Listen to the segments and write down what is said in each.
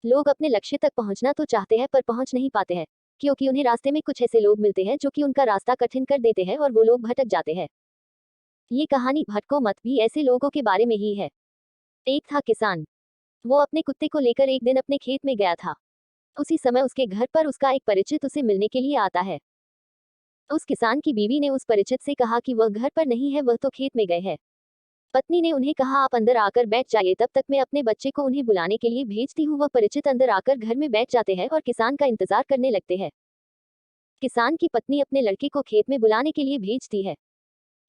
लोग अपने लक्ष्य तक पहुंचना तो चाहते हैं पर पहुंच नहीं पाते हैं, क्योंकि उन्हें रास्ते में कुछ ऐसे लोग मिलते हैं जो कि उनका रास्ता कठिन कर देते हैं और वो लोग भटक जाते हैं। ये कहानी भटको मत भी ऐसे लोगों के बारे में ही है। एक था किसान। वो अपने कुत्ते को लेकर एक दिन अपने खेत में गया था। उसी समय उसके घर पर उसका एक परिचित उसे मिलने के लिए आता है। उस किसान की बीवी ने उस परिचित से कहा कि वह घर पर नहीं है, वह तो खेत में गए हैं। पत्नी ने उन्हें कहा, आप अंदर आकर बैठ जाइए, तब तक मैं अपने बच्चे को उन्हें बुलाने के लिए भेजती हूँ। वह परिचित अंदर आकर घर में बैठ जाते हैं और किसान का इंतजार करने लगते हैं। किसान की पत्नी अपने लड़के को खेत में बुलाने के लिए भेजती है।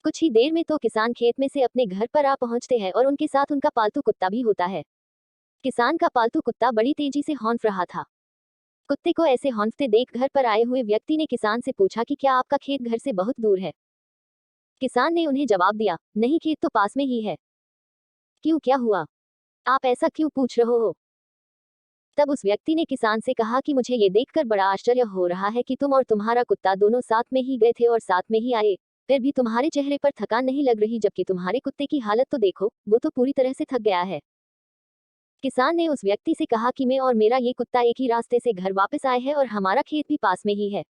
कुछ ही देर में तो किसान खेत में से अपने घर पर आ पहुंचते हैं और उनके साथ उनका पालतू कुत्ता भी होता है। किसान का पालतू कुत्ता बड़ी तेजी से हौंफ रहा था। कुत्ते को ऐसे हौंफते देख घर पर आए हुए व्यक्ति ने किसान से पूछा कि क्या आपका खेत घर से बहुत दूर है। किसान ने उन्हें जवाब दिया, नहीं, खेत तो पास में ही है। क्यों, क्या हुआ? आप ऐसा क्यों पूछ रहे हो? तब उस व्यक्ति ने किसान से कहा कि मुझे ये देखकर बड़ा आश्चर्य हो रहा है कि तुम और तुम्हारा कुत्ता दोनों साथ में ही गए थे और साथ में ही आए, फिर भी तुम्हारे चेहरे पर थकान नहीं लग रही, जबकि तुम्हारे कुत्ते की हालत तो देखो, वो तो पूरी तरह से थक गया है। किसान ने उस व्यक्ति से कहा कि मैं और मेरा ये कुत्ता एक ही रास्ते से घर वापस आए हैं और हमारा खेत भी पास में ही है।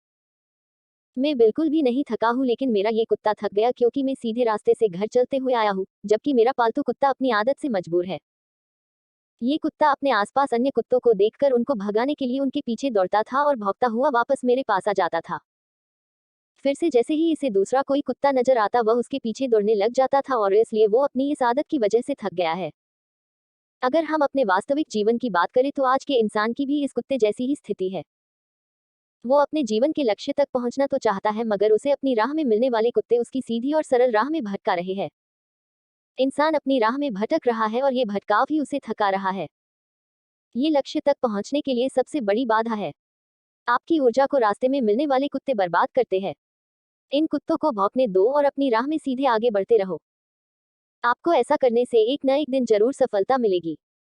मैं बिल्कुल भी नहीं थका हूँ, लेकिन मेरा ये कुत्ता थक गया क्योंकि मैं सीधे रास्ते से घर चलते हुए आया हूँ, जबकि मेरा पालतू कुत्ता अपनी आदत से मजबूर है। ये कुत्ता अपने आसपास अन्य कुत्तों को देखकर उनको भगाने के लिए उनके पीछे दौड़ता था और भौंकता हुआ वापस मेरे पास आ जाता था। फिर से जैसे ही इसे दूसरा कोई कुत्ता नजर आता वह उसके पीछे दौड़ने लग जाता था और इसलिए वो अपनी इस आदत की वजह से थक गया है। अगर हम अपने वास्तविक जीवन की बात करें तो आज के इंसान की भी इस कुत्ते जैसी ही स्थिति है। वो अपने जीवन के लक्ष्य तक पहुंचना तो चाहता है, मगर उसे अपनी राह में मिलने वाले कुत्ते उसकी सीधी और सरल राह में भटका रहे हैं। इंसान अपनी राह में भटक रहा है और ये भटकाव ही उसे थका रहा है। ये लक्ष्य तक पहुंचने के लिए सबसे बड़ी बाधा है। आपकी ऊर्जा को रास्ते में मिलने वाले कुत्ते बर्बाद करते हैं। इन कुत्तों को भौंकने दो और अपनी राह में सीधे आगे बढ़ते रहो। आपको ऐसा करने से एक न एक दिन जरूर सफलता मिलेगी।